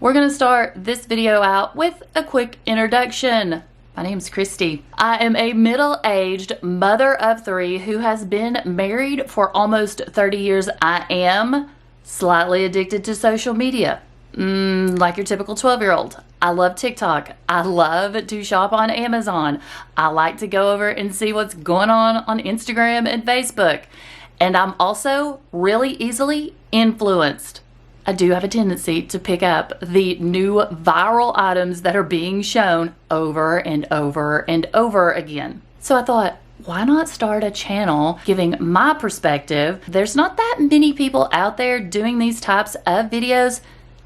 We're gonna start this video out with a quick introduction. My name's Christy. I am a middle-aged mother of three who has been married for almost 30 years. I am slightly addicted to social media, like your typical 12-year-old. I love TikTok. I love to shop on Amazon. I like to go over and see what's going on Instagram and Facebook. And I'm also really easily influenced. I do have a tendency to pick up the new viral items that are being shown over and over and over again. So I thought, why not start a channel giving my perspective? There's not that many people out there doing these types of videos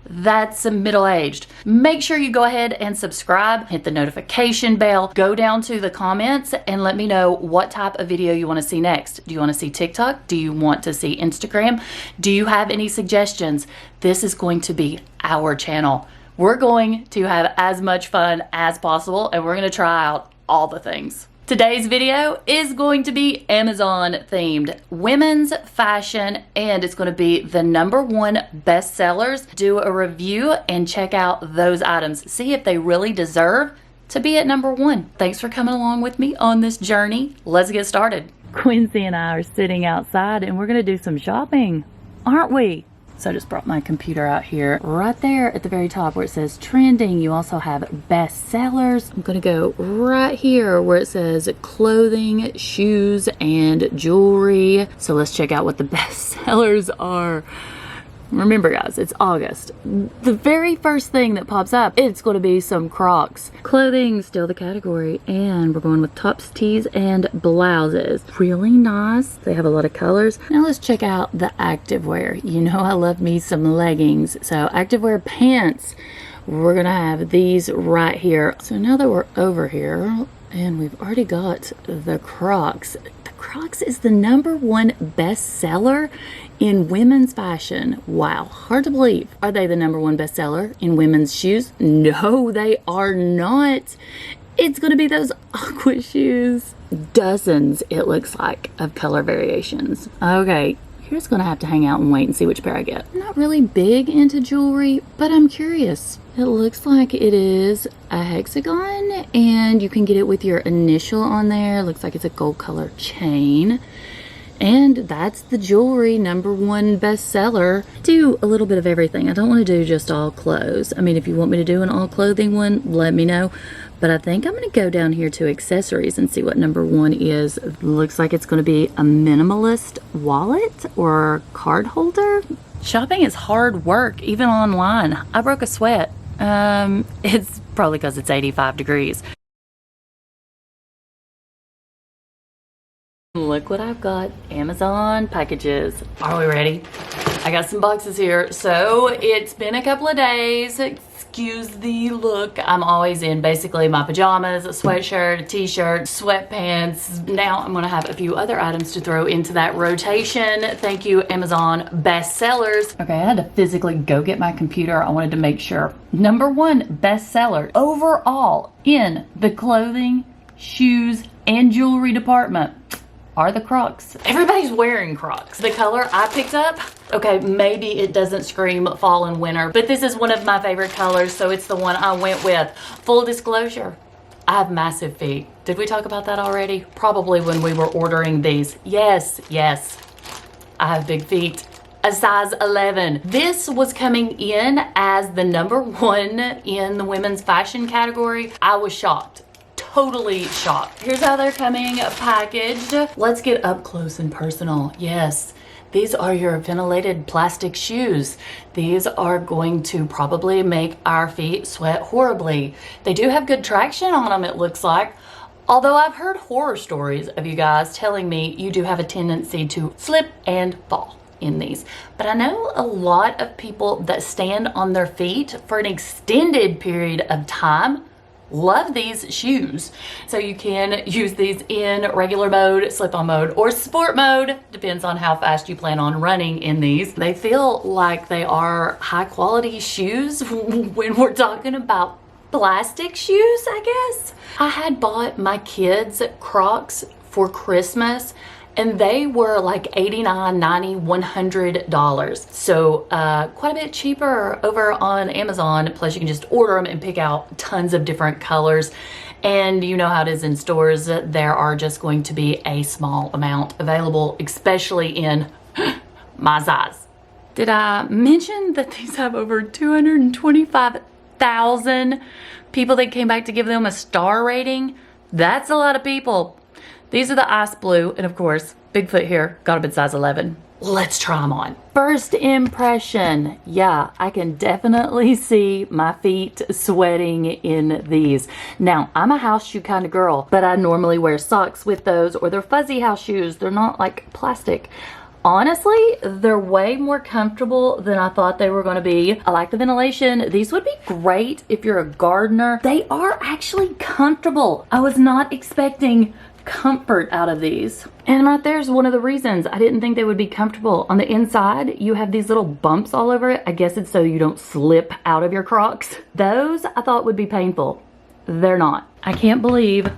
that's middle-aged. Make sure you go ahead and subscribe, hit the notification bell, go down to the comments and let me know what type of video you want to see next. Do you want to see TikTok? Do you want to see Instagram? Do you have any suggestions? This is going to be our channel. We're going to have as much fun as possible and we're going to try out all the things. Today's video is going to be Amazon themed, women's fashion, and it's going to be the #1 bestsellers. Do a review and check out those items. See if they really deserve to be at #1. Thanks for coming along with me on this journey. Let's get started. Quincy and I are sitting outside and we're going to do some shopping, aren't we? So I just brought my computer out here. Right there at the very top where it says trending, you also have bestsellers. I'm gonna go right here where it says clothing, shoes, and jewelry. So let's check out what the bestsellers are. Remember guys, it's August. The very first thing that pops up, it's going to be some Crocs. Clothing, still the category, and we're going with tops, tees, and blouses. Really nice. They have a lot of colors. Now let's check out the activewear. You know I love me some leggings. So activewear pants, we're going to have these right here. So now that we're over here, and we've already got the Crocs. The Crocs is the #1 bestseller in women's fashion. Wow, hard to believe. Are they the #1 bestseller in women's shoes? No, they are not. It's gonna be those Aqua shoes. Dozens, it looks like, of color variations. Okay, you're just gonna have to hang out and wait and see which pair I get. I'm not really big into jewelry, but I'm curious. It looks like it is a hexagon and you can get it with your initial on there. Looks like it's a gold color chain. And that's the jewelry #1 bestseller. Do a little bit of everything. I don't want to do just all clothes. I mean, if you want me to do an all clothing one, let me know. But I think I'm going to go down here to accessories and see what #1 is. Looks like it's going to be a minimalist wallet or card holder. Shopping is hard work, even online. I broke a sweat. It's probably because it's 85 degrees. Look what I've got. Amazon packages. Are we ready? I got some boxes here. So it's been a couple of days. Excuse the look. I'm always in basically my pajamas, a sweatshirt, a t-shirt, sweatpants. Now I'm gonna have a few other items to throw into that rotation. Thank you, Amazon bestsellers. Okay, I had to physically go get my computer. I wanted to make sure. #1 bestseller overall in the clothing, shoes, and jewelry department are the Crocs. Everybody's wearing Crocs. The color I picked up, okay, maybe it doesn't scream fall and winter, but this is one of my favorite colors, so it's the one I went with. Full disclosure, I have massive feet. Did we talk about that already? Probably when we were ordering these. Yes, I have big feet. A size 11. This was coming in as the #1 in the women's fashion category. I was shocked. Totally shocked. Here's how they're coming packaged. Let's get up close and personal. Yes, these are your ventilated plastic shoes. These are going to probably make our feet sweat horribly. They do have good traction on them, it looks like. Although I've heard horror stories of you guys telling me you do have a tendency to slip and fall in these. But I know a lot of people that stand on their feet for an extended period of time love these shoes. So you can use these in regular mode, slip-on mode, or sport mode. Depends on how fast you plan on running in these. They feel like they are high quality shoes when we're talking about plastic shoes, I guess. I had bought my kids Crocs for Christmas and they were like $89, $90, $100. So quite a bit cheaper over on Amazon. Plus you can just order them and pick out tons of different colors. And you know how it is in stores, there are just going to be a small amount available, especially in my size. Did I mention that these have over 225,000 people that came back to give them a star rating? That's a lot of people. These are the ice blue, and of course, Bigfoot here, got them in size 11. Let's try them on. First impression, yeah, I can definitely see my feet sweating in these. Now, I'm a house shoe kind of girl, but I normally wear socks with those, or they're fuzzy house shoes. They're not like plastic. Honestly, they're way more comfortable than I thought they were going to be. I like the ventilation. These would be great if you're a gardener. They are actually comfortable. I was not expecting comfort out of these. And right there's one of the reasons I didn't think they would be comfortable. On the inside, you have these little bumps all over it. I guess it's so you don't slip out of your Crocs. Those I thought would be painful. They're not. I can't believe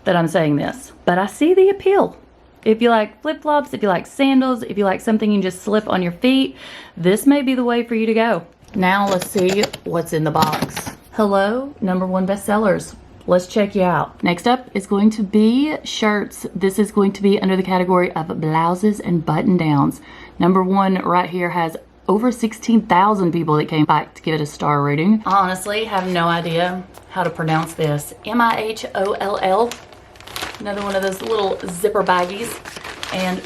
that I'm saying this, but I see the appeal. If you like flip-flops, if you like sandals, if you like something you can just slip on your feet, this may be the way for you to go. Now let's see what's in the box. Hello, #1 bestsellers. Let's check you out. Next up is going to be shirts. This is going to be under the category of blouses and button-downs. #1 right here has over 16,000 people that came back to give it a star rating. I honestly have no idea how to pronounce this. M-I-H-O-L-L. Another one of those little zipper baggies. And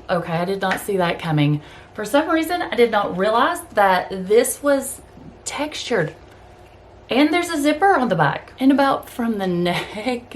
okay, I did not see that coming. For some reason, I did not realize that this was textured. And there's a zipper on the back. And about from the neck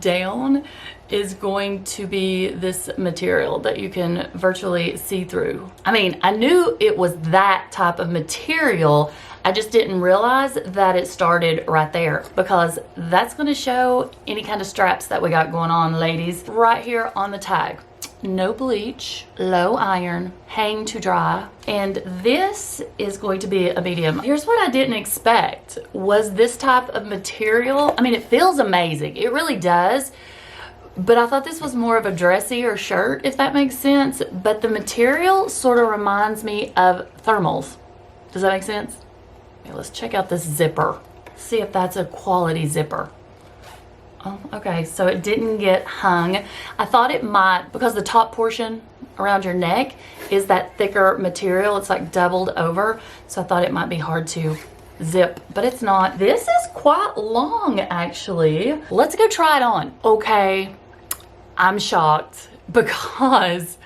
down is going to be this material that you can virtually see through. I mean, I knew it was that type of material. I just didn't realize that it started right there, because that's going to show any kind of straps that we got going on, ladies. Right here on the tag. No bleach, low iron, hang to dry, and this is going to be a medium. Here's what I didn't expect was this type of material. I mean, it feels amazing. It really does. But I thought this was more of a dressier shirt, if that makes sense. But the material sort of reminds me of thermals. Does that make sense? Okay, let's check out this zipper. See if that's a quality zipper. Oh, okay, so it didn't get hung. I thought it might, because the top portion around your neck is that thicker material. It's like doubled over. So I thought it might be hard to zip, but it's not. This is quite long, actually. Let's go try it on. Okay, I'm shocked because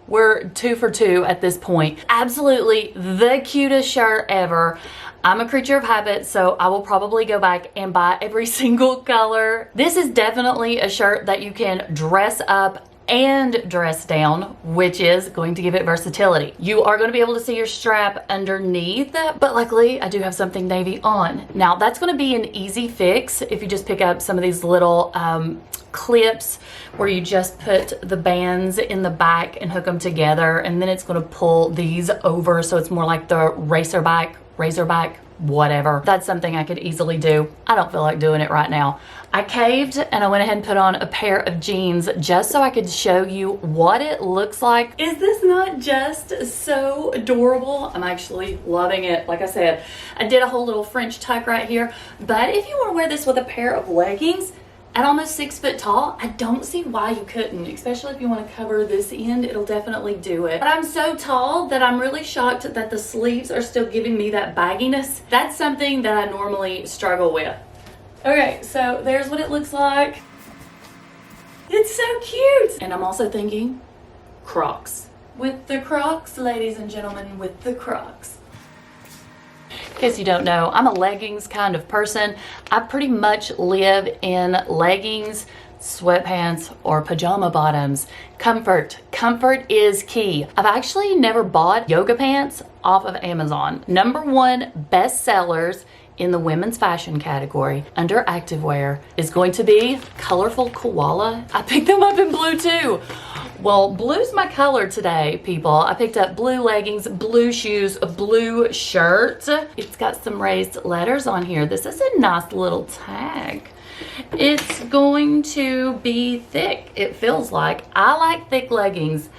we're 2 for 2 at this point. Absolutely the cutest shirt ever. I'm a creature of habit, so I will probably go back and buy every single color. This is definitely a shirt that you can dress up and dress down, which is going to give it versatility. You are going to be able to see your strap underneath, but luckily I do have something navy on. Now that's going to be an easy fix if you just pick up some of these little clips where you just put the bands in the back and hook them together, and then it's going to pull these over so it's more like the razorback, whatever. That's something I could easily do. I don't feel like doing it right now. I caved and I went ahead and put on a pair of jeans just so I could show you what it looks like. Is this not just so adorable? I'm actually loving it. Like I said, I did a whole little French tuck right here, but if you want to wear this with a pair of leggings at almost 6 foot tall, I don't see why you couldn't, especially if you want to cover this end. It'll definitely do it. But I'm so tall that I'm really shocked that the sleeves are still giving me that bagginess. That's something that I normally struggle with. Okay, so there's what it looks like. It's so cute. And I'm also thinking Crocs. With the Crocs, ladies and gentlemen, with the Crocs. In case you don't know, I'm a leggings kind of person. I pretty much live in leggings, sweatpants, or pajama bottoms. Comfort is key. I've actually never bought yoga pants off of Amazon. #1 bestsellers in the women's fashion category under activewear is going to be colorful koala. I picked them up in blue too. Well, blue's my color today, people. I picked up blue leggings, blue shoes, a blue shirt. It's got some raised letters on here. This is a nice little tag. It's going to be thick, it feels like. I like thick leggings.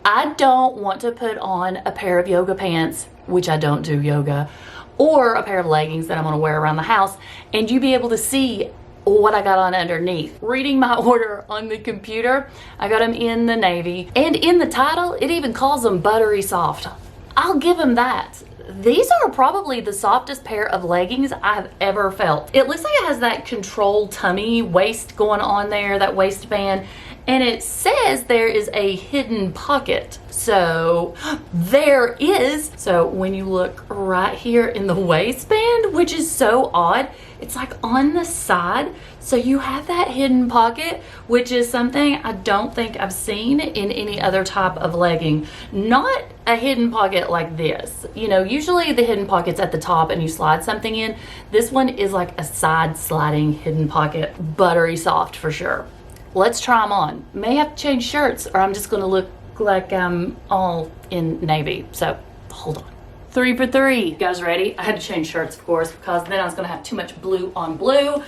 I don't want to put on a pair of yoga pants, which I don't do yoga, or a pair of leggings that I'm gonna wear around the house, and you be able to see what I got on underneath. Reading my order on the computer, I got them in the navy, and in the title it even calls them buttery soft. I'll give them that. These are probably the softest pair of leggings I've ever felt. It looks like it has that controlled tummy waist going on there, that waistband, and it says there is a hidden pocket. So there is. So when you look right here in the waistband, which is so odd, it's like on the side. So you have that hidden pocket, which is something I don't think I've seen in any other type of legging. Not a hidden pocket like this. You know, usually the hidden pocket's at the top and you slide something in. This one is like a side sliding hidden pocket. Buttery soft for sure. Let's try them on. May have to change shirts or I'm just gonna look like I'm all in navy. So hold on. 3 for 3. You guys ready? I had to change shirts, of course, because then I was gonna have too much blue on blue.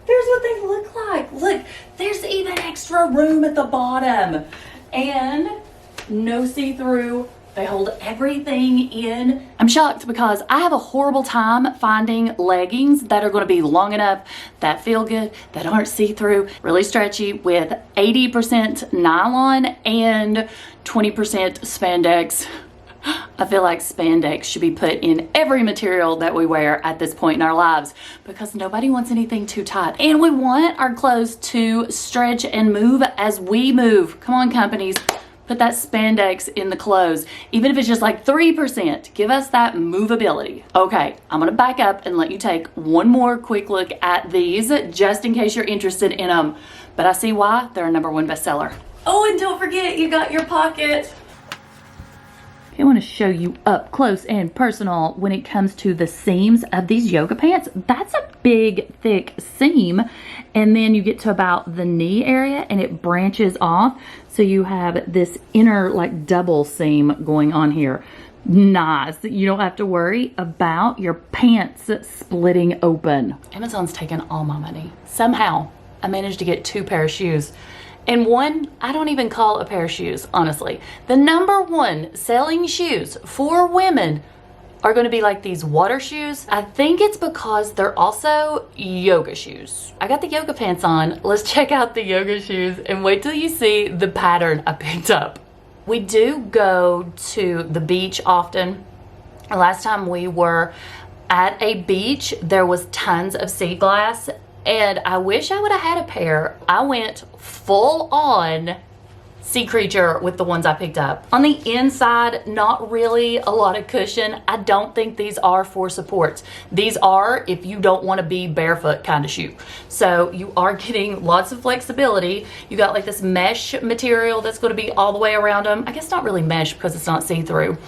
There's what they look like. Look, there's even extra room at the bottom. And no see-through. They hold everything in. I'm shocked because I have a horrible time finding leggings that are gonna be long enough, that feel good, that aren't see-through, really stretchy, with 80% nylon and 20% spandex. I feel like spandex should be put in every material that we wear at this point in our lives because nobody wants anything too tight. And we want our clothes to stretch and move as we move. Come on, companies. Put that spandex in the clothes, even if it's just like 3%. Give us that movability. Okay, I'm gonna back up and let you take one more quick look at these just in case you're interested in them. But I see why they're a #1 bestseller. Oh, and don't forget, you got your pocket. I want to show you up close and personal when it comes to the seams of these yoga pants. That's a big, thick seam. And then you get to about the knee area and it branches off. So you have this inner like double seam going on here. Nice. You don't have to worry about your pants splitting open. Amazon's taken all my money. Somehow I managed to get 2 pairs of shoes. And one, I don't even call a pair of shoes, honestly. The #1 selling shoes for women are gonna be like these water shoes. I think it's because they're also yoga shoes. I got the yoga pants on. Let's check out the yoga shoes and wait till you see the pattern I picked up. We do go to the beach often. Last time we were at a beach, there was tons of sea glass. And I wish I would have had a pair. I went full on sea creature with the ones I picked up. On the inside, not really a lot of cushion. I don't think these are for supports. These are if you don't want to be barefoot kind of shoe. So you are getting lots of flexibility. You got like this mesh material that's going to be all the way around them. I guess not really mesh because it's not see-through.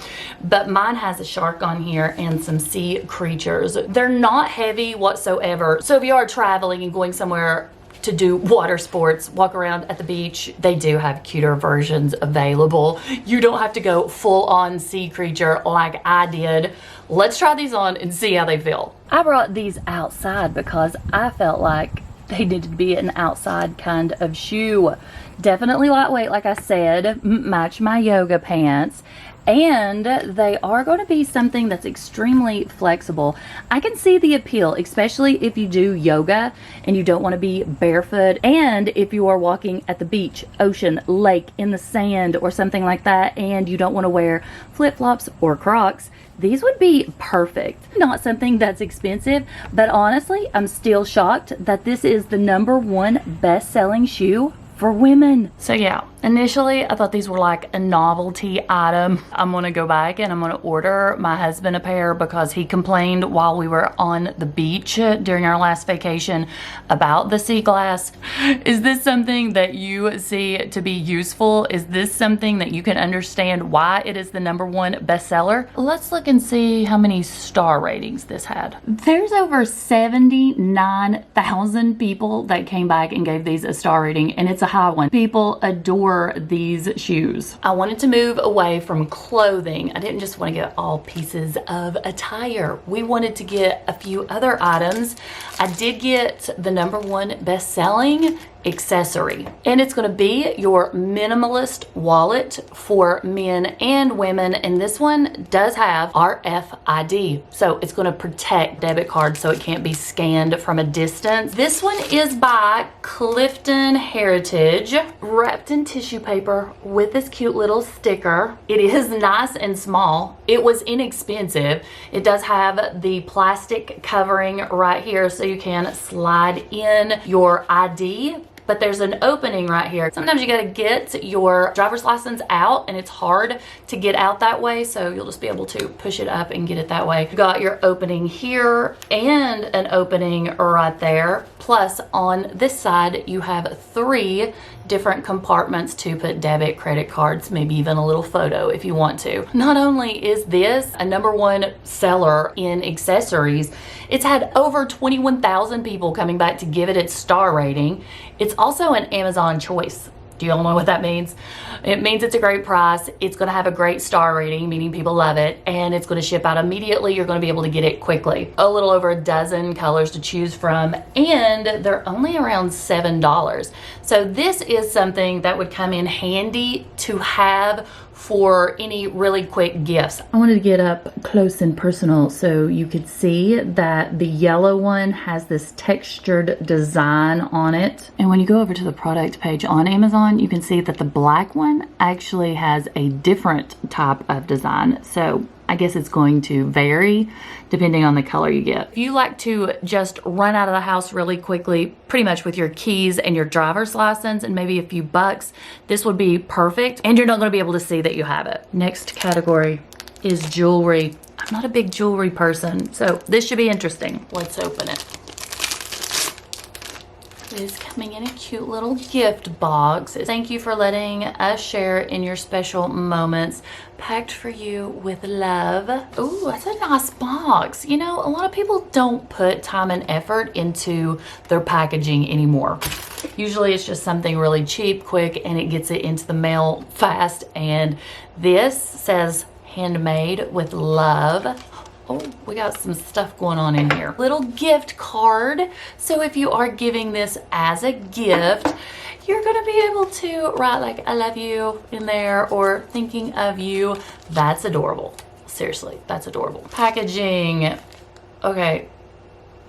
But mine has a shark on here and some sea creatures. They're not heavy whatsoever. So if you are traveling and going somewhere to do water sports, walk around at the beach, they do have cuter versions available. You don't have to go full on sea creature like I did. Let's try these on and see how they feel. I brought these outside because I felt like they needed to be an outside kind of shoe. Definitely lightweight, like I said, match my yoga pants. And they are going to be something that's extremely flexible. I can see the appeal, especially if you do yoga and you don't want to be barefoot, and if you are walking at the beach, ocean, lake, in the sand or something like that, and you don't want to wear flip-flops or Crocs. These would be perfect. Not something that's expensive, but honestly, I'm still shocked that this is the #1 best-selling shoe for women. So yeah, initially I thought these were like a novelty item. I'm gonna go back and I'm gonna order my husband a pair because he complained while we were on the beach during our last vacation about the sea glass. Is this something that you see to be useful? Is this something that you can understand why it is the #1 bestseller? Let's look and see how many star ratings this had. There's over 79,000 people that came back and gave these a star rating, and it's high one. People adore these shoes. I wanted to move away from clothing. I didn't just want to get all pieces of attire. We wanted to get a few other items. I did get the #1 best-selling Accessory, and it's going to be your minimalist wallet for men and women, and this one does have RFID, so it's going to protect debit cards so it can't be scanned from a distance. This one is by Clifton Heritage, wrapped in tissue paper with this cute little sticker. It is nice and small. It was inexpensive. It does have the plastic covering right here so you can slide in your ID, but there's an opening right here. Sometimes you gotta get your driver's license out and it's hard to get out that way, so you'll just be able to push it up and get it that way. You got your opening here and an opening right there. Plus on this side, you have 3 different compartments to put debit, credit cards, maybe even a little photo if you want to. Not only is this a #1 seller in accessories, it's had over 21,000 people coming back to give it its star rating. It's also an Amazon choice. Do you all know what that means? It means it's a great price. It's going to have a great star rating, meaning people love it, and it's going to ship out immediately. You're going to be able to get it quickly. A little over a dozen colors to choose from, and they're only around $7. So this is something that would come in handy to have for any really quick gifts. I wanted to get up close and personal so you could see that the yellow one has this textured design on it. And when you go over to the product page on Amazon, you can see that the black one actually has a different type of design. So I guess it's going to vary depending on the color you get. If you like to just run out of the house really quickly, pretty much with your keys and your driver's license and maybe a few bucks, this would be perfect, and you're not going to be able to see that you have it. Next category is jewelry. I'm not a big jewelry person, so this should be interesting. Let's open it. It is coming in a cute little gift box. Thank you for letting us share in your special moments. Packed for you with love. Ooh, that's a nice box. You know, a lot of people don't put time and effort into their packaging anymore. Usually it's just something really cheap, quick, and it gets it into the mail fast. And this says handmade with love. Oh, we got some stuff going on in here. Little gift card. So if you are giving this as a gift, you're gonna be able to write like, I love you in there, or thinking of you. That's adorable. Seriously, that's adorable. Packaging. Okay,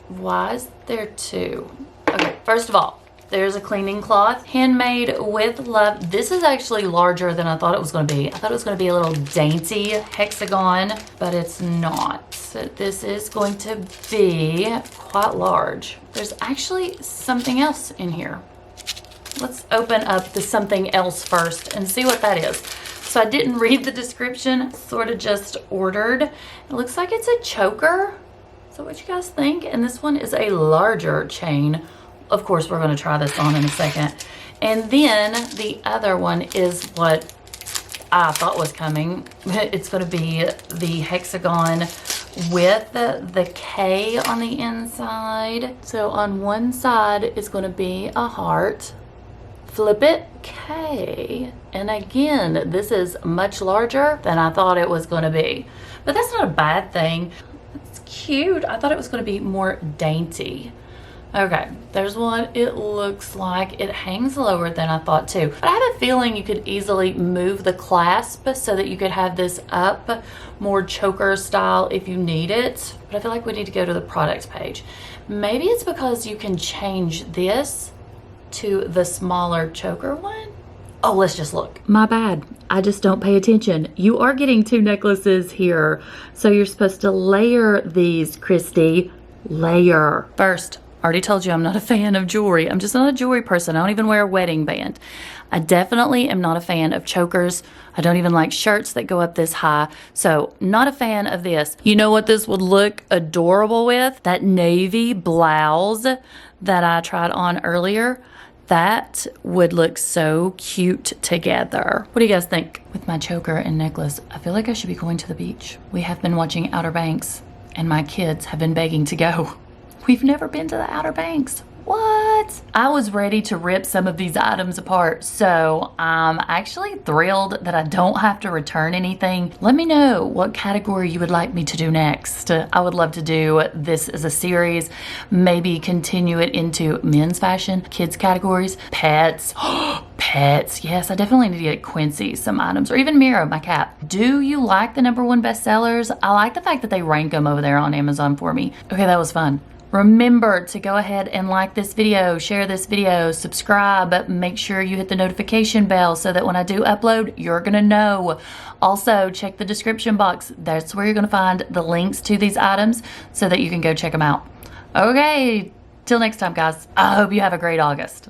why is there 2? Okay, first of all, there's a cleaning cloth, handmade with love. This is actually larger than I thought it was going to be. I thought it was going to be a little dainty hexagon, but it's not. So this is going to be quite large. There's actually something else in here. Let's open up the something else first and see what that is. So I didn't read the description, sort of just ordered. It looks like it's a choker. So what you guys think? And this one is a larger chain. Of course, we're going to try this on in a second. And then the other one is what I thought was coming. It's going to be the hexagon with the K on the inside. So on one side is going to be a heart. Flip it, K. And again, this is much larger than I thought it was going to be. But that's not a bad thing. It's cute. I thought it was going to be more dainty. Okay, there's what it looks like. It hangs lower than I thought too. But I have a feeling you could easily move the clasp so that you could have this up more choker style if you need it. But I feel like we need to go to the product page. Maybe it's because you can change this to the smaller choker one. Oh, let's just look. My bad. I just don't pay attention. You are getting 2 necklaces here. So you're supposed to layer these, Christy. Layer. First, I already told you I'm not a fan of jewelry. I'm just not a jewelry person. I don't even wear a wedding band. I definitely am not a fan of chokers. I don't even like shirts that go up this high. So not a fan of this. You know what this would look adorable with? That navy blouse that I tried on earlier. That would look so cute together. What do you guys think? With my choker and necklace, I feel like I should be going to the beach. We have been watching Outer Banks and my kids have been begging to go. We've never been to the Outer Banks. What? I was ready to rip some of these items apart, so I'm actually thrilled that I don't have to return anything. Let me know what category you would like me to do next. I would love to do this as a series, maybe continue it into men's fashion, kids categories, pets. Pets. Yes, I definitely need to get Quincy some items, or even Mira, my cat. Do you like the #1 bestsellers? I like the fact that they rank them over there on Amazon for me. Okay, that was fun. Remember to go ahead and like this video, share this video, subscribe, make sure you hit the notification bell so that when I do upload, you're gonna know. Also, check the description box. That's where you're gonna find the links to these items so that you can go check them out. Okay, till next time, guys. I hope you have a great August.